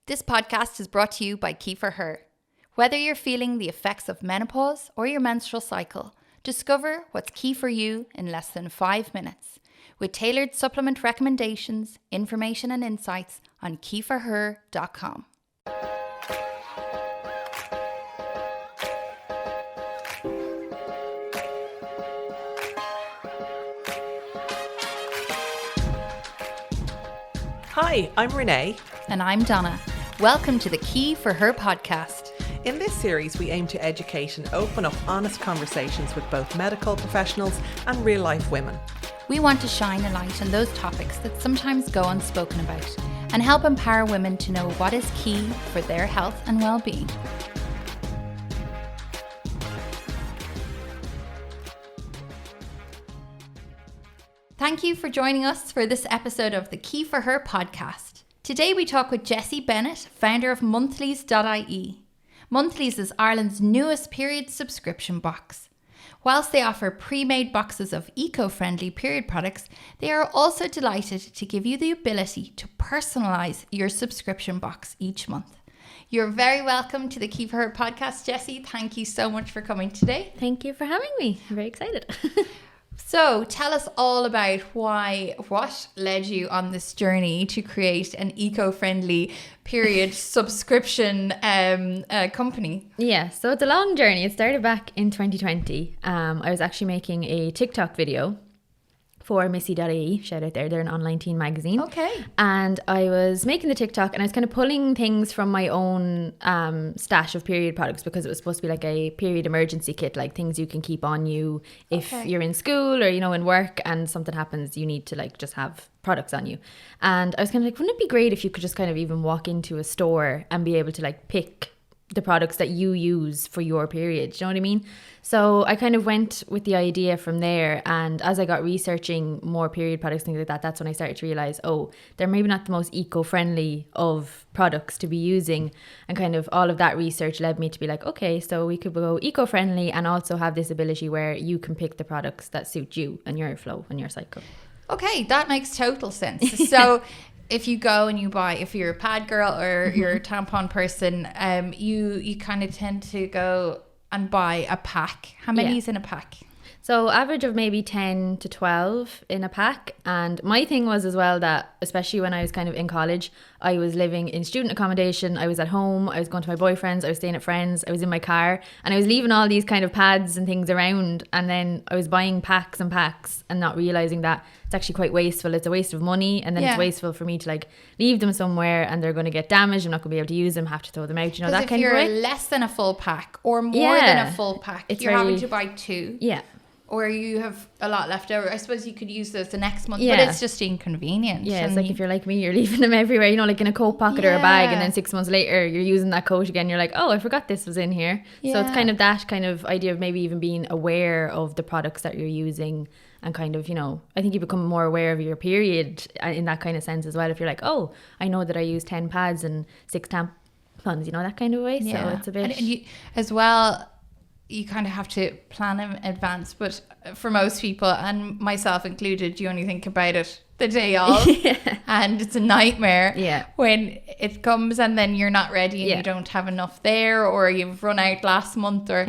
This podcast is brought to you by Key for Her. Whether you're feeling the effects of menopause or your menstrual cycle, discover what's key for you in less than 5 minutes. With tailored supplement recommendations, information and insights on keyforher.com. Hi, I'm Renee. And I'm Donna. Welcome to the Key for Her podcast. In this series, we aim to educate and open up honest conversations with both medical professionals and real-life women. We want to shine a light on those topics that sometimes go unspoken about and help empower women to know what is key for their health and well-being. Thank you for joining us for this episode of the Key for Her podcast. Today we talk with Jessie Bennett, founder of Monthlies.ie. Monthlies is Ireland's newest period subscription box. Whilst they offer pre-made boxes of eco-friendly period products, they are also delighted to give you the ability to personalise your subscription box each month. You're very welcome to the Key for Her podcast, Jessie. Thank you so much for coming today. Thank you for having me. I'm very excited. So tell us all about what led you on this journey to create an eco-friendly period subscription company. Yeah, so it's a long journey. It started back in 2020. I was actually making a TikTok video for Missy.ie, shout out there, they're an online teen magazine. Okay. And I was making the TikTok and I was kind of pulling things from my own stash of period products because it was supposed to be like a period emergency kit, like things you can keep on you if you're in school or, you know, in work and something happens, you need to like just have products on you. And I was kind of like, wouldn't it be great if you could just kind of even walk into a store and be able to like pick the products that you use for your period, do you know what I mean? So I kind of went with the idea from there, and as I got researching more period products, things like that, that's when I started to realise, oh, they're maybe not the most eco-friendly of products to be using, and kind of all of that research led me to be like, okay, so we could go eco-friendly and also have this ability where you can pick the products that suit you and your flow and your cycle. Okay, that makes total sense. So if you go and you buy, if you're a pad girl or you're a tampon person, you kind of tend to go and buy a pack. How many is in a pack? So average of maybe 10 to 12 in a pack. And my thing was as well that, especially when I was kind of in college, I was living in student accommodation. I was at home. I was going to my boyfriend's. I was staying at friends. I was in my car. And I was leaving all these kind of pads and things around. And then I was buying packs and packs and not realising that it's actually quite wasteful. It's a waste of money. And then it's wasteful for me to like leave them somewhere and they're going to get damaged. I'm not going to be able to use them, have to throw them out, you know, that kind of way. If you're less than a full pack or more than a full pack, you're having to buy two. Yeah. Or you have a lot left over. I suppose you could use those the next month, but it's just inconvenient. Yeah, it's like if you're like me, you're leaving them everywhere, you know, like in a coat pocket or a bag, and then 6 months later you're using that coat again. You're like, oh, I forgot this was in here. Yeah. So it's kind of that kind of idea of maybe even being aware of the products that you're using and kind of, you know, I think you become more aware of your period in that kind of sense as well. If you're like, oh, I know that I use 10 pads and 6 tampons, you know, that kind of way. Yeah. So it's a bit... And you, as well, you kind of have to plan in advance, but for most people, and myself included, you only think about it the day of, and it's a nightmare when it comes and then you're not ready and you don't have enough there, or you've run out last month, or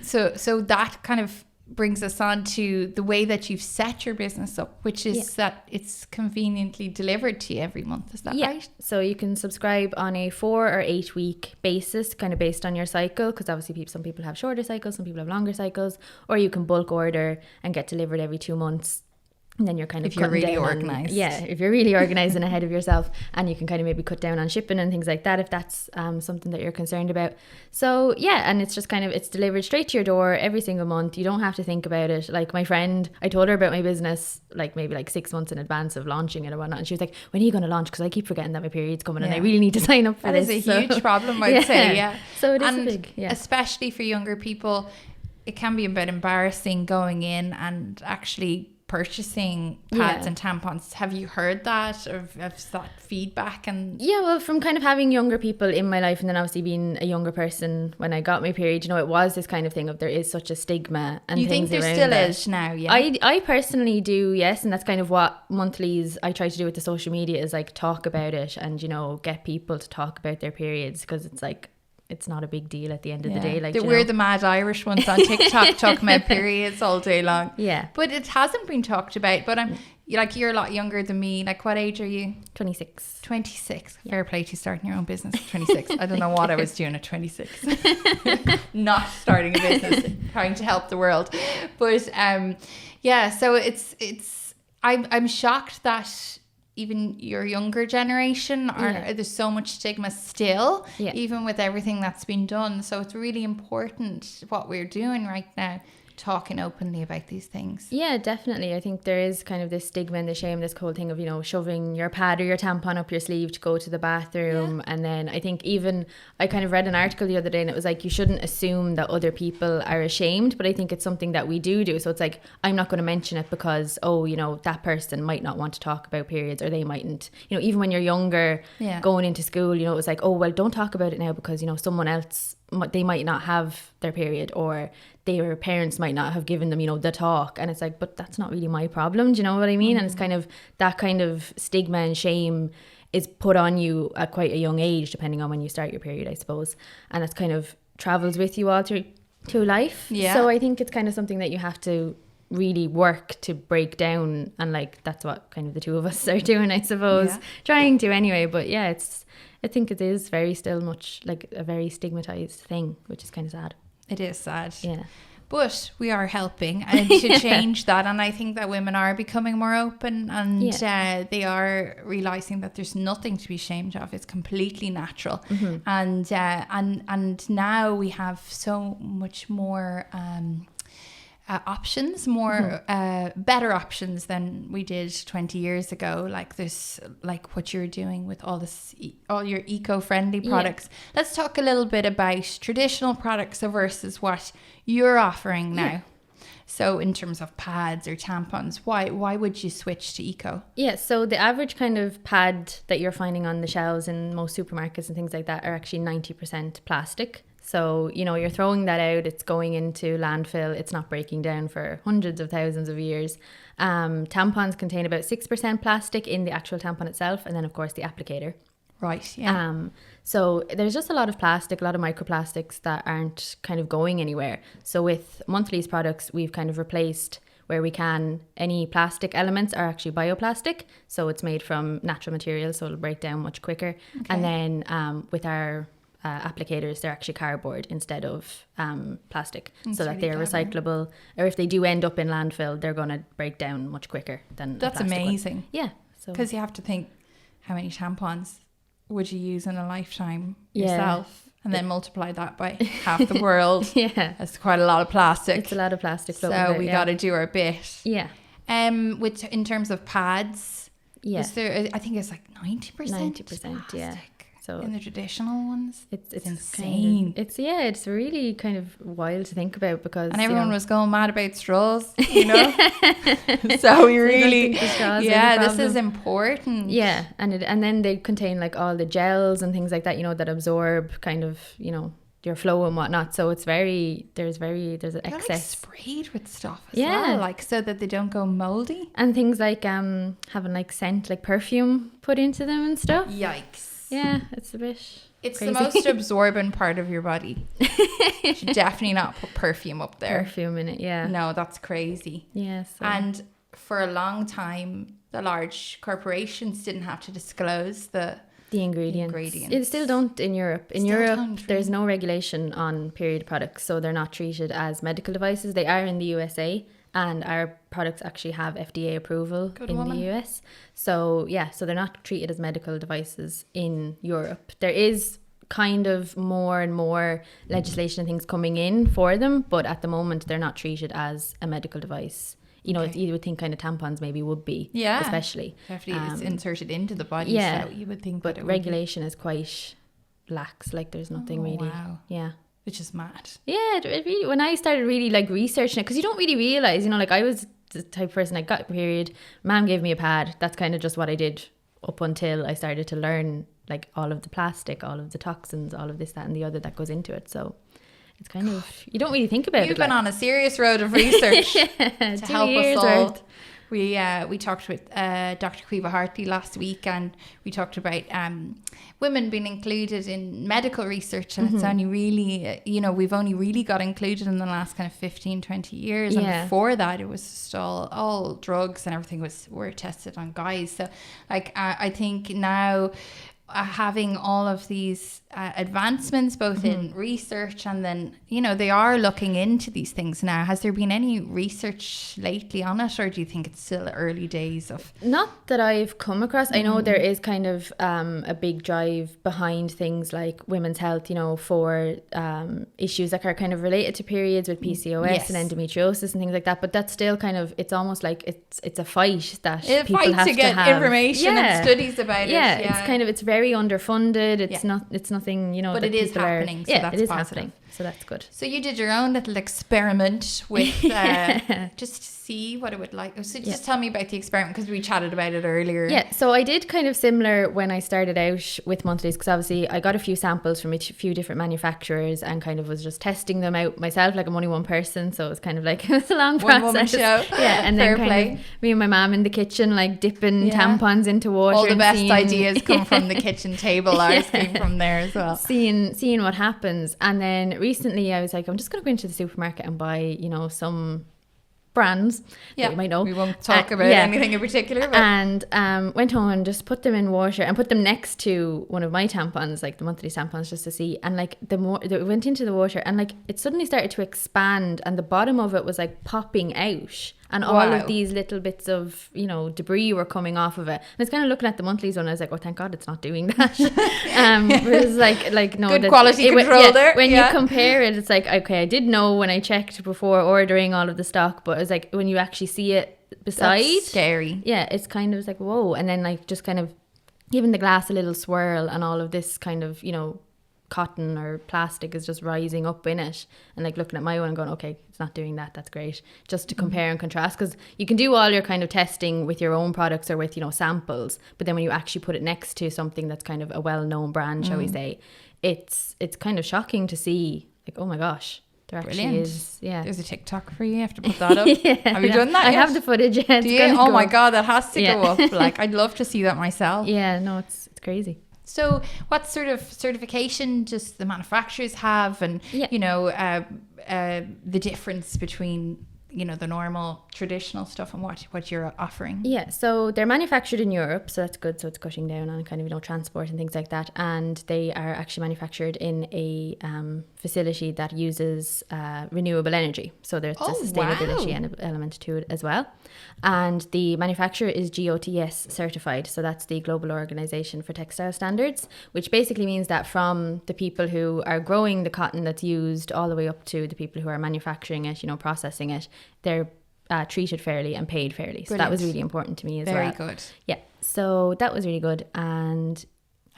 so that kind of brings us on to the way that you've set your business up, which is that it's conveniently delivered to you every month. Is that right? So you can subscribe on a 4 or 8 week basis, kind of based on your cycle, because obviously some people have shorter cycles, some people have longer cycles, or you can bulk order and get delivered every 2 months. And then you're kind of if you're really organised. If you're really organised and ahead of yourself, and you can kind of maybe cut down on shipping and things like that if that's something that you're concerned about. So and it's just kind of, it's delivered straight to your door every single month. You don't have to think about it. Like my friend, I told her about my business like maybe like 6 months in advance of launching it and whatnot, and she was like, when are you going to launch? Because I keep forgetting that my period's coming and I really need to sign up for this. That is a huge problem, I'd say. So it is a big, especially for younger people, it can be a bit embarrassing going in and actually purchasing pads and tampons. Have you heard that, or have that feedback? And well, from kind of having younger people in my life, and then obviously being a younger person when I got my period, it was this kind of thing of there is such a stigma and you think there still is now? Yeah, I personally do, yes, and that's kind of what Monthlies I try to do with the social media, is like talk about it and get people to talk about their periods, because it's like, it's not a big deal at the end of the day. Like, we're the mad Irish ones on TikTok talking about periods all day long. Yeah. But it hasn't been talked about. But you're a lot younger than me. Like, what age are you? 26. 26. Yeah. Fair play to starting your own business at 26. I don't know what I was doing at 26. Not starting a business, trying to help the world. But so I'm shocked that even your younger generation there's so much stigma still, even with everything that's been done. So it's really important what we're doing right now, talking openly about these things. Yeah, definitely. I think there is kind of this stigma and the shame, this whole thing of, shoving your pad or your tampon up your sleeve to go to the bathroom. Yeah. And then I think even I kind of read an article the other day and it was like, you shouldn't assume that other people are ashamed, but I think it's something that we do. So it's like, I'm not going to mention it because, that person might not want to talk about periods, or they mightn't, even when you're younger, going into school, it was like, oh, well, don't talk about it now because, someone else, they might not have their period, or their parents might not have given them, the talk. And it's like, but that's not really my problem. Do you know what I mean? And it's kind of that kind of stigma and shame is put on you at quite a young age, depending on when you start your period, I suppose. And it's kind of travels with you all through life. Yeah. So I think it's kind of something that you have to really work to break down. And like, that's what kind of the two of us are doing, I suppose, trying to anyway. But yeah, I think it is very still much like a very stigmatized thing, which is kind of sad. It is sad. Yeah. But we are helping and to change that. And I think that women are becoming more open, and they are realising that there's nothing to be ashamed of. It's completely natural. Mm-hmm. And now we have so much more options, more better options than we did 20 years ago. Like this, like what you're doing with all your eco-friendly products. Let's talk a little bit about traditional products versus what you're offering now. So in terms of pads or tampons, why would you switch to eco? Yeah, so the average kind of pad that you're finding on the shelves in most supermarkets and things like that are actually 90% plastic. So, you're throwing that out, it's going into landfill, it's not breaking down for hundreds of thousands of years. Tampons contain about 6% plastic in the actual tampon itself, and then of course the applicator. Right, yeah. So there's just a lot of plastic, a lot of microplastics that aren't kind of going anywhere. So with Monthlies products, we've kind of replaced, where we can, any plastic elements are actually bioplastic. So it's made from natural materials, so it'll break down much quicker. Okay. And then with our applicators, they're actually cardboard instead of plastic. That's so that they're recyclable, or if they do end up in landfill, they're going to break down much quicker than that's a plastic amazing one. Yeah, because you have to think, how many tampons would you use in a lifetime yourself, and then multiply that by half the world. That's quite a lot of plastic. It's a lot of plastic, so we got to do our bit. In terms of pads, is there, I think it's like 90% plastic. So in the traditional ones, it's insane. It's really kind of wild to think about, because everyone was going mad about straws, so we really, this is important. Yeah, and then they contain like all the gels and things like that, that absorb kind of your flow and whatnot. So it's there's an excess. Like sprayed with stuff as well, like so that they don't go moldy, and things like having like scent, like perfume put into them and stuff. Yikes. Yeah, it's a bit It's crazy. The most absorbent part of your body. You should definitely not put perfume up there. Perfume in it, yeah. No, that's crazy. Yeah. So. And for a long time, the large corporations didn't have to disclose the ingredients. It still don't in Europe. In Europe, there's no regulation on period products, so they're not treated as medical devices. They are in the USA. And our products actually have FDA approval the US. So so they're not treated as medical devices in Europe. There is kind of more and more legislation and things coming in for them, but at the moment they're not treated as a medical device. You would think kind of tampons maybe would be, especially. It's inserted into the body, so you would think but regulation is quite lax, like there's nothing really. Wow. Yeah. Which is mad. Yeah, it really, when I started really like researching it, because you don't really realize, like I was the type of person. I got a period, mom gave me a pad. That's kind of just what I did up until I started to learn like all of the plastic, all of the toxins, all of this, that and the other that goes into it. So it's kind of, you don't really think about it. You've been on a serious road of research to help us all. Worth. We talked with Dr. Caoimhe Hartley last week, and we talked about women being included in medical research, and it's only really, we've only really got included in the last kind of 15, 20 years. And before that, it was just all drugs and everything were tested on guys. So like, I think now having all of these advancements both in research, and then they are looking into these things now. Has there been any research lately on it, or do you think it's still early days of? Not that I've come across. I know there is kind of a big drive behind things like women's health, for issues that are kind of related to periods with PCOS and endometriosis and things like that, but that's still kind of, it's almost like it's a fight that people have to get information and studies about it. It's kind of, it's very underfunded. It's nothing, but it is happening. So that's it is positive. Happening. So that's good. So you did your own little experiment with just to see what it would like. So just tell me about the experiment, because we chatted about it earlier. Yeah, so I did kind of similar when I started out with Monthlies, because obviously I got a few samples from a few different manufacturers and kind of was just testing them out myself. Like, I'm only one person, so it was kind of like, it was a long process. One woman show. Yeah, and then kind of me and my mom in the kitchen, like dipping tampons into water. All the best ideas come from the kitchen table. Ours came from there as well. Seeing what happens. And then recently I was like, I'm just going to go into the supermarket and buy, some brands that you might know. We won't talk about anything in particular. But. And went home and just put them in water and put them next to one of my tampons, like the monthly tampons, just to see. And like the more it went into the water, and like it suddenly started to expand, and the bottom of it was like popping out. And all of these little bits of, debris were coming off of it. And I was kind of looking at the Monthlies one, and I was like, oh, thank God it's not doing that. It was like no. Good quality control there. When you compare it, it's like, okay, I did know when I checked before ordering all of the stock, but it was like, when you actually see it beside. That's scary. Yeah, it's kind of like, whoa. And then like just kind of giving the glass a little swirl, and all of this kind of, cotton or plastic is just rising up in it, and like looking at my one and going, okay, it's not doing that, that's great, just to compare and contrast, because you can do all your kind of testing with your own products or with samples, but then when you actually put it next to something that's kind of a well-known brand, shall we say, it's kind of shocking to see, like, oh my gosh, there actually is. There's a TikTok for you. You have to put that up. Have you done that I yet? have the footage. Do you? Oh my God, that has to go up. Like, I'd love to see that myself. Yeah, no, it's crazy. So what sort of certification does the manufacturers have, and the difference between the normal traditional stuff and what you're offering? Yeah, so they're manufactured in Europe, so that's good. So it's cutting down on kind of transport and things like that, and they are actually manufactured in a facility that uses renewable energy. So there's a sustainability element to it as well. And the manufacturer is GOTS certified, so that's the Global Organization for Textile Standards, which basically means that from the people who are growing the cotton that's used all the way up to the people who are manufacturing it, processing it, they're treated fairly and paid fairly. Brilliant. So that was really important to me as well. Very good. Yeah, so that was really good. And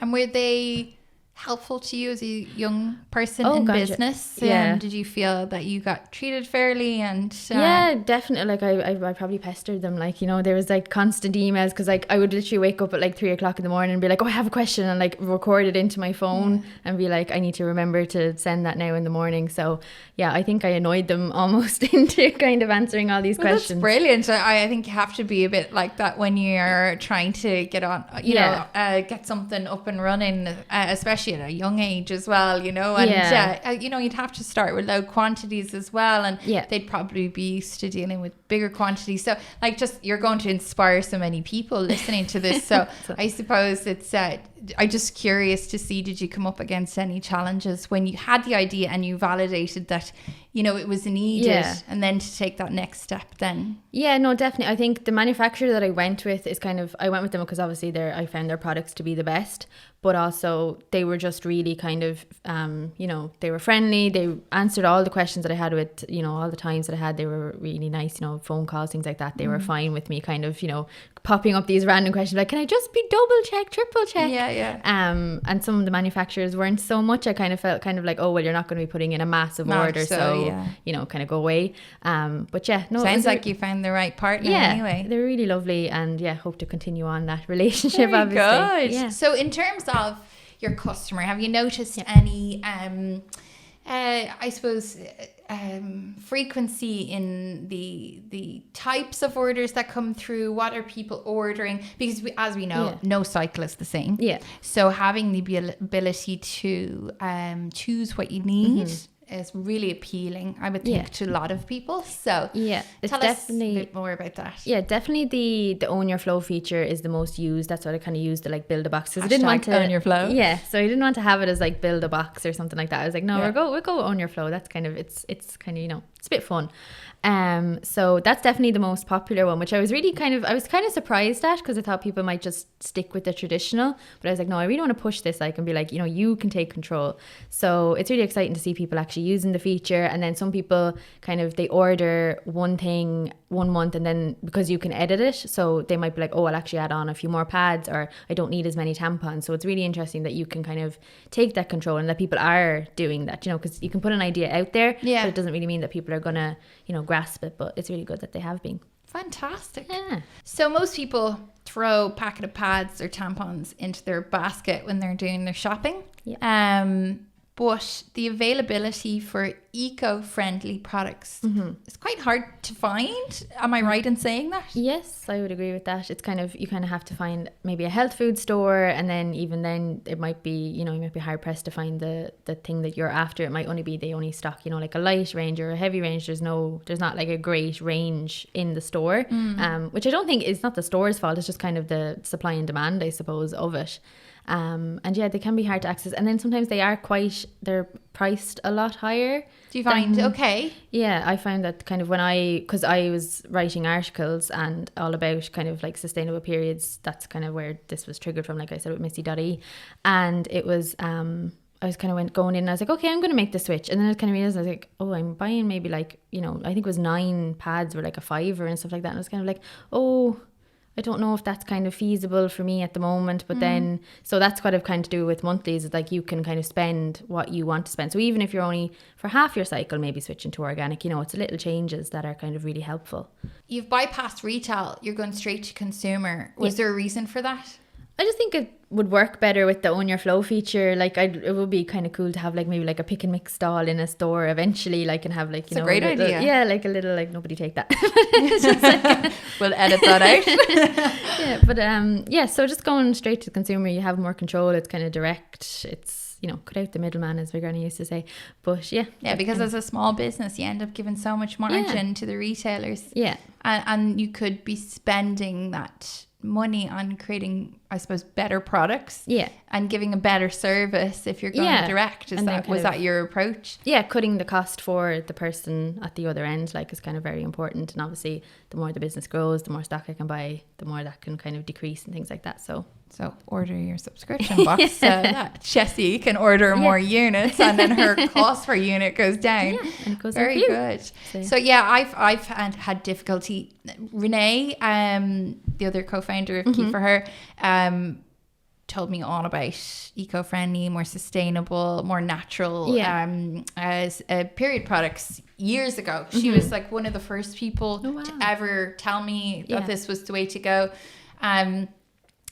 were they helpful to you as a young person in business? Yeah. Did you feel that you got treated fairly? And yeah, definitely. Like I probably pestered them. Like, there was like constant emails, because like I would literally wake up at like 3 o'clock in the morning and be like, oh, I have a question, and like record it into my phone and be like, I need to remember to send that now in the morning. So yeah, I think I annoyed them almost into kind of answering all these questions. That's brilliant. I think you have to be a bit like that when you're trying to get on, get something up and running, especially at a young age as well, and you'd have to start with low quantities as well, and they'd probably be used to dealing with bigger quantities. So like, just, you're going to inspire so many people listening to this. So I suppose it's I'm just curious to see, did you come up against any challenges when you had the idea and you validated that it was needed, and then to take that next step then? Yeah, no, definitely. I think the manufacturer that I went with is I went with them because obviously I found their products to be the best, but also they were just really kind of, they were friendly. They answered all the questions that I had with, all the times that I had. They were really nice, phone calls, things like that. They were fine with me kind of, popping up these random questions like, can I just be double check, triple check? yeah. And some of the manufacturers weren't so much. I kind of felt kind of like, oh, well, you're not going to be putting in a massive order, so you know, kind of go away. But yeah, no, sounds like you found the right partner anyway. They're really lovely, and yeah, hope to continue on that relationship. Very obviously. Good. Yeah. So in terms of your customer, have you noticed any I suppose frequency in the types of orders that come through? What are people ordering? Because as we know, no cycle is the same. Yeah. So having the ability to choose what you need is really appealing, I would think, to a lot of people. So it's tell definitely us a bit more about that. Yeah, definitely the own your flow feature is the most used. That's what I kind of used to like build a box, because I didn't want to own your flow. Yeah, so I didn't want to have it as like build a box or something like that. I was like, no, we'll go own your flow. That's kind of it's kind of, you know, it's a bit fun. So that's definitely the most popular one, which I was kind of surprised at, because I thought people might just stick with the traditional, but I was like, no, I really want to push this. I can be like, you know, you can take control. So it's really exciting to see people actually using the feature. And then some people kind of, they order one thing 1 month, and then because you can edit it, so they might be like, oh, I'll actually add on a few more pads, or I don't need as many tampons. So it's really interesting that you can kind of take that control, and that people are doing that, you know, because you can put an idea out there, but it doesn't really mean that people are gonna, you know, grasp it. But it's really good that they have been. Fantastic. Yeah. So most people throw a packet of pads or tampons into their basket when they're doing their shopping. But the availability for eco-friendly products is quite hard to find. Am I right in saying that? Yes, I would agree with that. It's kind of, you kind of have to find maybe a health food store, and then even then it might be, you know, you might be hard pressed to find the thing that you're after. It might only be, they only stock, you know, like a light range or a heavy range. There's not like a great range in the store, which I don't think is not the store's fault. It's just kind of the supply and demand, I suppose, of it. And yeah, they can be hard to access, and then sometimes they're priced a lot higher. Do you find okay? Yeah, I found that kind of because I was writing articles and all about kind of like sustainable periods. That's kind of where this was triggered from, like I said, with Missy.ie, and it was I was kind of going in and I was like, okay, I'm going to make the switch, and then I kind of realized, I was like, oh, I'm buying maybe like, you know, I think it was 9 pads were like a $5 and stuff like that, and I was kind of like, oh, I don't know if that's kind of feasible for me at the moment. But then, so that's what I've kind of do with monthlies, is like you can kind of spend what you want to spend. So even if you're only for half your cycle, maybe switching to organic, you know, it's little changes that are kind of really helpful. You've bypassed retail, you're going straight to consumer. Was there a reason for that? I just think it would work better with the own your flow feature. Like it would be kind of cool to have like maybe like a pick and mix stall in a store eventually, like, and have like, you know, a great idea. Yeah, like a little, like, nobody take that. We'll edit that out. Yeah, but yeah, so just going straight to the consumer, you have more control. It's kind of direct. It's, you know, cut out the middleman, as my granny used to say. But yeah, because as a small business, you end up giving so much margin to the retailers. Yeah, and you could be spending that money on creating, I suppose, better products, and giving a better service if you're going direct. Was that your approach? Yeah, cutting the cost for the person at the other end, like, is kind of very important. And obviously the more the business grows, the more stock I can buy, the more that can kind of decrease and things like that. So order your subscription box so that Jessie can order more units, and then her cost per unit goes down. Yeah, and it goes very good. So yeah, I've had difficulty. Renee, the other co-founder of Key for Her, told me all about eco-friendly, more sustainable, more natural period products years ago. She was like one of the first people to ever tell me that this was the way to go.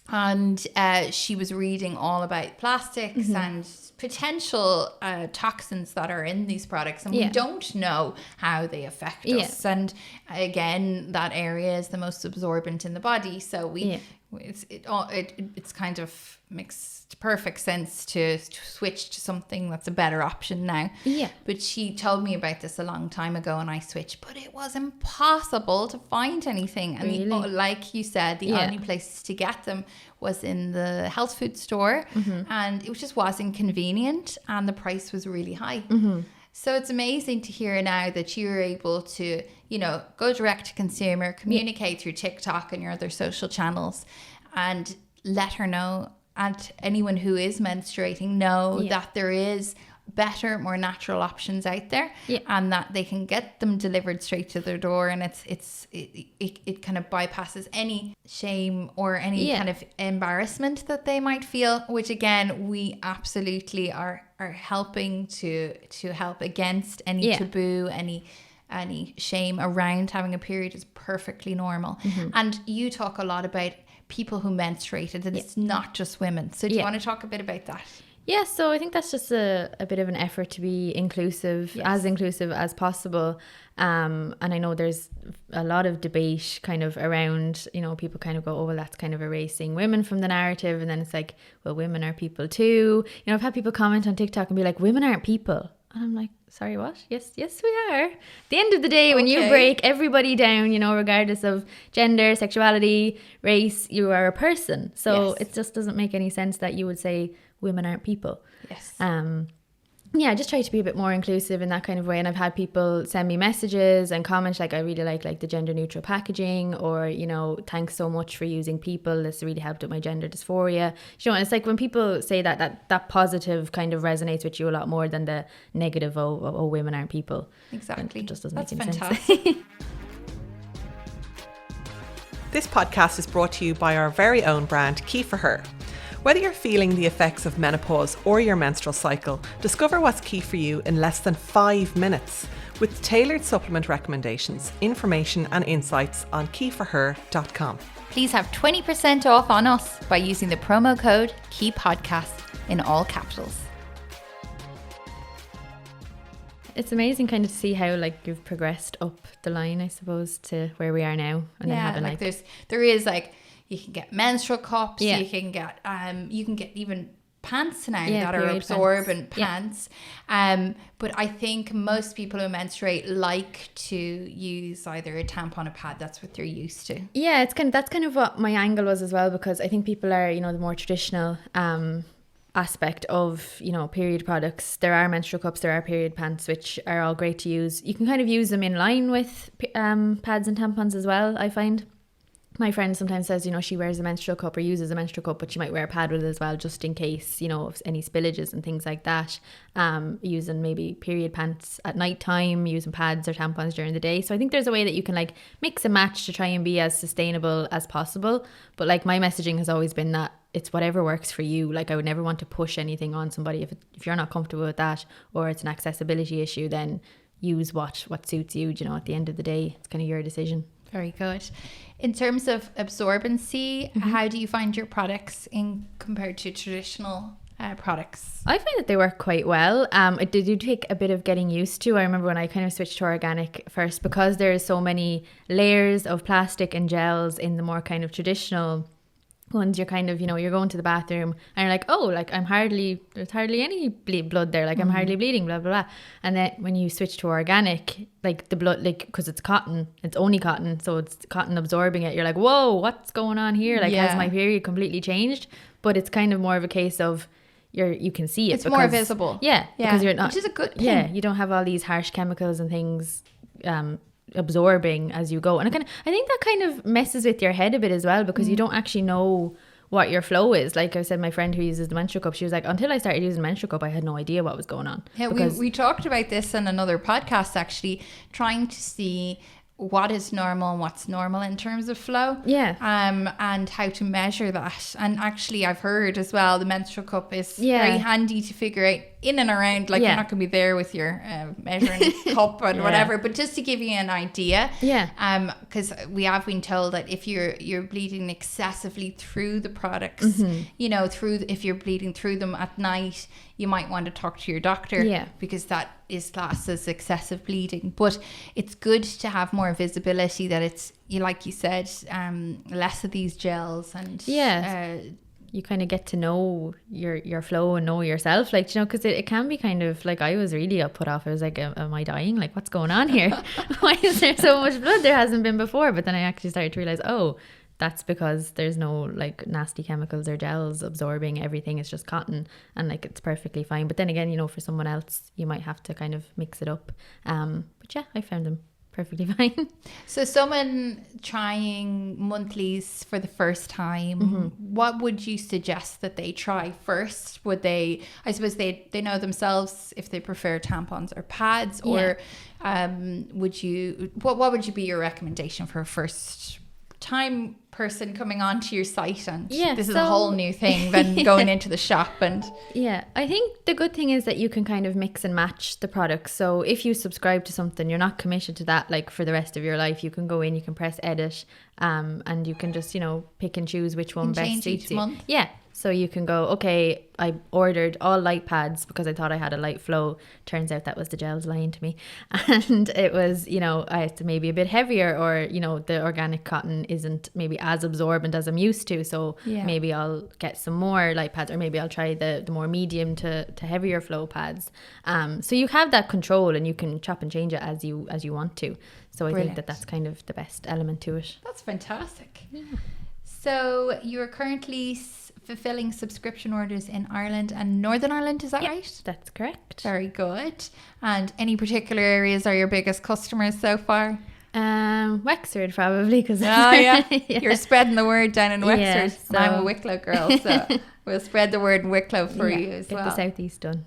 And she was reading all about plastics and potential toxins that are in these products, and we don't know how they affect us. And again, that area is the most absorbent in the body, so it's kind of makes perfect sense to switch to something that's a better option now. But she told me about this a long time ago, and I switched, but it was impossible to find anything. And like you said, the only place to get them was in the health food store, and it just wasn't convenient, and the price was really high. So it's amazing to hear now that you're able to, you know, go direct to consumer, communicate through TikTok and your other social channels, and let her know, and anyone who is menstruating know that there is better, more natural options out there, and that they can get them delivered straight to their door, and it kind of bypasses any shame or any kind of embarrassment that they might feel, which again we absolutely are helping to help against any taboo, any shame around having a period is perfectly normal. And you talk a lot about people who menstruated, and it's not just women. So do you want to talk a bit about that? Yeah, so I think that's just a bit of an effort to be inclusive, as inclusive as possible. And I know there's a lot of debate kind of around, you know, people kind of go, oh, well, that's kind of erasing women from the narrative. And then it's like, well, women are people too. You know, I've had people comment on TikTok and be like, women aren't people. And I'm like, sorry, what? Yes, we are. At the end of the day, when you break everybody down, you know, regardless of gender, sexuality, race, you are a person. So it just doesn't make any sense that you would say women aren't people. Yes. Yeah, I just try to be a bit more inclusive in that kind of way. And I've had people send me messages and comment like, I really like the gender neutral packaging, or, you know, thanks so much for using people. This really helped with my gender dysphoria. You know, it's like when people say that positive kind of resonates with you a lot more than the negative, oh women aren't people. Exactly. It just doesn't That's make any fantastic. sense. This podcast is brought to you by our very own brand, Key for Her. Whether you're feeling the effects of menopause or your menstrual cycle, discover what's key for you in less than 5 minutes with tailored supplement recommendations, information and insights on keyforher.com. Please have 20% off on us by using the promo code KEYPODCAST in all capitals. It's amazing kind of to see how like you've progressed up the line, I suppose, to where we are now. And then having like there is like, you can get menstrual cups, you can get even pants now that are absorbent pants. But I think most people who menstruate like to use either a tampon or pad. That's what they're used to. Yeah, that's kind of what my angle was as well, because I think people are, you know, the more traditional aspect of, you know, period products. There are menstrual cups, there are period pants, which are all great to use. You can kind of use them in line with pads and tampons as well, I find. My friend sometimes says, you know, she wears a menstrual cup or uses a menstrual cup, but she might wear a pad with it as well, just in case, you know, of any spillages and things like that. Using maybe period pants at night time, using pads or tampons during the day. So I think there's a way that you can like mix and match to try and be as sustainable as possible. But like my messaging has always been that it's whatever works for you. Like I would never want to push anything on somebody. If you're not comfortable with that, or it's an accessibility issue, then use what suits you. You know, at the end of the day, it's kind of your decision. Very good. In terms of absorbency, how do you find your products compared to traditional products? I find that they work quite well. It did take a bit of getting used to. I remember when I kind of switched to organic first, because there's so many layers of plastic and gels in the more kind of traditional ones. You're kind of, you know, you're going to the bathroom and you're like, oh, like there's hardly any blood there, like I'm hardly bleeding, blah blah blah. And then when you switch to organic, like the blood, like, because it's cotton, it's only cotton, so it's cotton absorbing it, you're like, whoa, what's going on here? Like, has my period completely changed? But it's kind of more of a case of you can see it, it's more visible, because you're not, which is a good thing. you don't have all these harsh chemicals and things absorbing as you go. And I think that kind of messes with your head a bit as well, because you don't actually know what your flow is. Like I said, my friend who uses the menstrual cup, she was like, until I started using menstrual cup, I had no idea what was going on. Yeah, we talked about this in another podcast, actually, trying to see what is normal and what's normal in terms of flow. And how to measure that. And actually, I've heard as well, the menstrual cup is very handy to figure out in and around. Like, you're not going to be there with your measuring cup and whatever, but just to give you an idea. Because we have been told that if you're bleeding excessively through the products, you know, if you're bleeding through them at night, you might want to talk to your doctor, because that is classed as excessive bleeding. But it's good to have more visibility, that it's, like you said, less of these gels, and you kind of get to know your flow and know yourself, like, you know, because it can be kind of like, I was really put off. I was like, am I dying? Like, what's going on here? Why is there so much blood? There hasn't been before. But then I actually started to realize, oh, that's because there's no like nasty chemicals or gels absorbing everything. It's just cotton, and like it's perfectly fine. But then again, you know, for someone else, you might have to kind of mix it up. But yeah, I found them perfectly fine. So someone trying monthlies for the first time, what would you suggest that they try first? Would they, I suppose they know themselves if they prefer tampons or pads, or would you, what would you be your recommendation for a first time person coming onto your site, and this is a whole new thing than going into the shop? And I think the good thing is that you can kind of mix and match the products. So if you subscribe to something, you're not committed to that like for the rest of your life. You can go in, you can press edit, and you can just, you know, pick and choose which one best suits you. Month. So you can go, okay, I ordered all light pads because I thought I had a light flow. Turns out that was the gels lying to me. And it was, you know, I had to maybe a bit heavier, or, you know, the organic cotton isn't maybe as absorbent as I'm used to. So maybe I'll get some more light pads, or maybe I'll try the more medium to heavier flow pads. So you have that control, and you can chop and change it as you want to. So I think that's kind of the best element to it. That's fantastic. Yeah. So you're currently fulfilling subscription orders in Ireland and Northern Ireland, is that right? That's correct. Very good. And any particular areas are your biggest customers so far? Wexford probably, because you're spreading the word down in Wexford. So. And I'm a Wicklow girl, so we'll spread the word in Wicklow for you as well. Get the southeast done.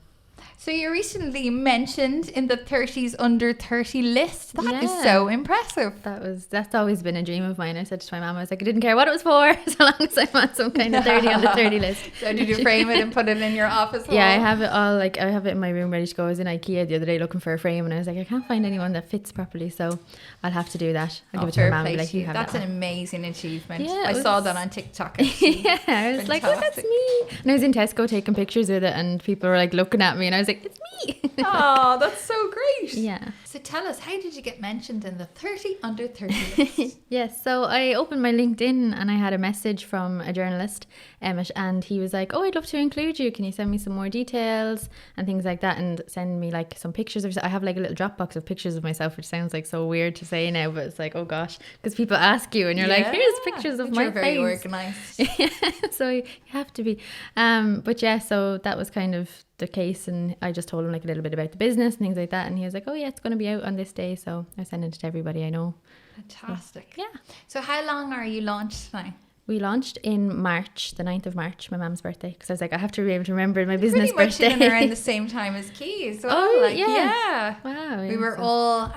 So you recently mentioned in the 30s under 30 list. That is so impressive. That's always been a dream of mine. I said to my mum, I was like, I didn't care what it was for, so long as I'm on some kind of 30 under 30 list. So did you frame it and put it in your office hall? Yeah, I have it all, like I have it in my room ready to go. I was in IKEA the other day looking for a frame, and I was like, I can't find anyone that fits properly, so I'll have to do that. I'll give it to my mum. Like, you have That's that an amazing achievement. Yeah, I saw that on TikTok. Yeah, I was like, oh, that's me. And I was in Tesco taking pictures with it, and people were like looking at me, and I was like, it's me. Oh, that's so great. Yeah. So tell us, how did you get mentioned in the 30 under 30 list? Yes, so I opened my LinkedIn and I had a message from a journalist, Emmett, and he was like, oh, I'd love to include you. Can you send me some more details and things like that, and send me like some pictures of, I have like a little Dropbox of pictures of myself, which sounds like so weird to say now, but it's like, oh gosh, because people ask you and you're like, here's pictures of my face. You're very organised. Yeah, so you have to be. But yeah, so that was kind of the case, and I just told him like a little bit about the business and things like that, and he was like, oh yeah, it's going to be out on this day, so I sent it to everybody I know. Fantastic. So, yeah. So how long are you launched now? We launched in March, the 9th of March, my mum's birthday, because I was like, I have to be able to remember my business pretty birthday. Much in and around the same time as Key as well. Oh, like, yeah. Wow. We were all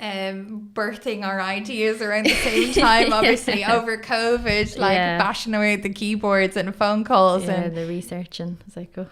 birthing our ideas around the same time, obviously over COVID, like bashing away at the keyboards and phone calls. And the research, and I was like, oh.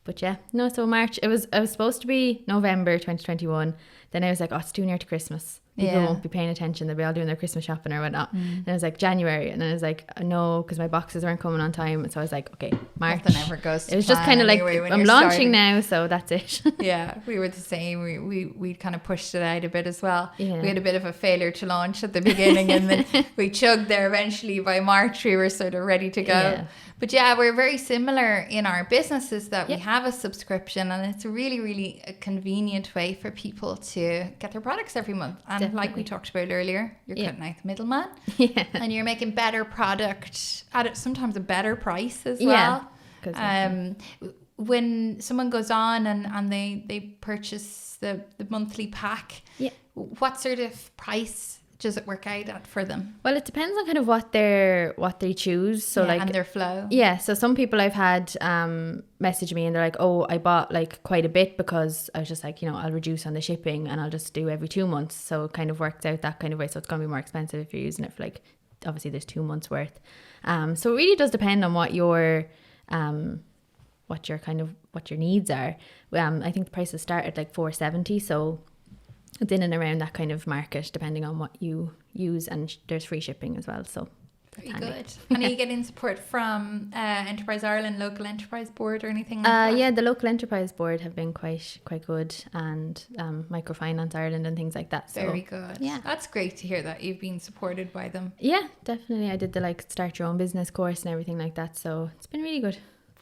But yeah, no, so March, I was supposed to be November 2021. Then I was like, oh, it's too near to Christmas. People won't be paying attention. They'll be all doing their Christmas shopping or whatnot. And I was like, January. And then I was like, no, because my boxes weren't coming on time. And so I was like, okay, March. Nothing ever goes to It was just kind of anyway, like, I'm launching now, so that's it. Yeah, we were the same. We kind of pushed it out a bit as well. Yeah. We had a bit of a failure to launch at the beginning, and then we chugged there eventually. By March, we were sort of ready to go. Yeah. But yeah, we're very similar in our businesses, that we have a subscription, and it's a really, really a convenient way for people to get their products every month. And Definitely. like we talked about earlier, you're cutting out the middleman, and you're making better product at sometimes a better price as well. When someone goes on and they purchase the monthly pack, what sort of price does it work out at for them? Well, it depends on kind of what they choose. So like, and their flow. Yeah. So some people I've had message me and they're like, oh, I bought like quite a bit because I was just like, you know, I'll reduce on the shipping and I'll just do every 2 months. So it kind of works out that kind of way. So it's going to be more expensive if you're using it for like, obviously there's 2 months worth. So it really does depend on what your needs are. I think the prices start at like $4.70. So it's in and around that kind of market, depending on what you use, and there's free shipping as well. So very good. And are you getting support from Enterprise Ireland, local enterprise board, or anything like that? Yeah, the local enterprise board have been quite good, and Microfinance Ireland and things like that. So, very good. Yeah, that's great to hear that you've been supported by them. Yeah, definitely. I did the like start your own business course and everything like that, so it's been really good.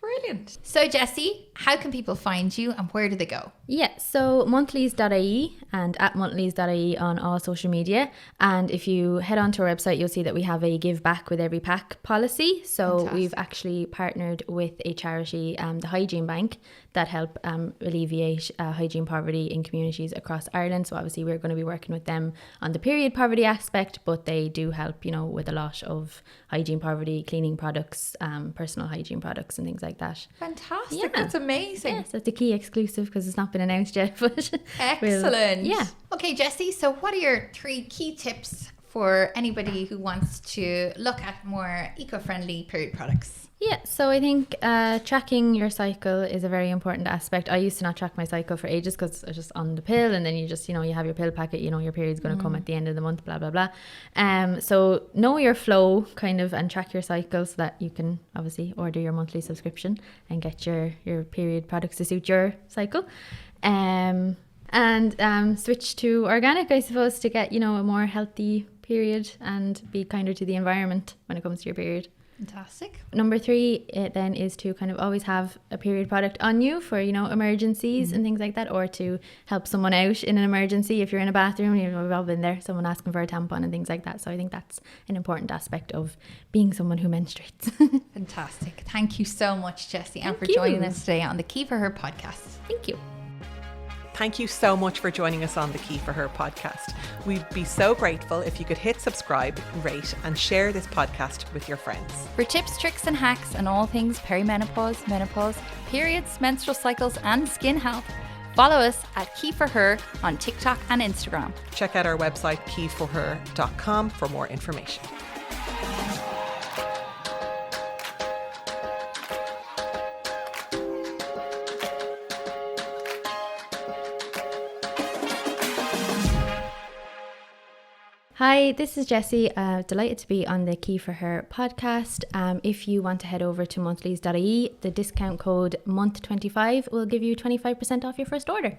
Brilliant. So Jessie, how can people find you and where do they go? Yeah, so monthlies.ie and at monthlies.ie on all social media. And if you head onto our website, you'll see that we have a give back with every pack policy. So Fantastic. we've actually partnered with a charity, the Hygiene Bank, that help alleviate hygiene poverty in communities across Ireland. So obviously we're going to be working with them on the period poverty aspect, but they do help, you know, with a lot of hygiene poverty, cleaning products, personal hygiene products and things like that. Fantastic. Yeah. That's amazing. Yeah, so it's a key exclusive because it's not been announced yet. But Excellent. yeah. Okay, Jessie, so what are your 3 key tips for anybody who wants to look at more eco-friendly period products? Yeah, so I think tracking your cycle is a very important aspect. I used to not track my cycle for ages because I was just on the pill, and then you just, you know, you have your pill packet, you know, your period's going to come at the end of the month, blah, blah, blah. So know your flow kind of and track your cycle so that you can obviously order your monthly subscription and get your period products to suit your cycle. And switch to organic, I suppose, to get, you know, a more healthy period and be kinder to the environment when it comes to your period. Fantastic. Number 3 then is to kind of always have a period product on you for, you know, emergencies and things like that, or to help someone out in an emergency. If you're in a bathroom, you know, we've all been there, someone asking for a tampon and things like that. So I think that's an important aspect of being someone who menstruates. Fantastic. Thank you so much, Jessie, and Thank for joining you. us today on the Key for Her podcast. Thank you. Thank you so much for joining us on the Key for Her podcast. We'd be so grateful if you could hit subscribe, rate, and share this podcast with your friends. For tips, tricks, and hacks on all things perimenopause, menopause, periods, menstrual cycles, and skin health, follow us at Key for Her on TikTok and Instagram. Check out our website, keyforher.com, for more information. Hi, this is Jessie. Delighted to be on the Key for Her podcast. If you want to head over to monthlies.ie, the discount code month25 will give you 25% off your first order.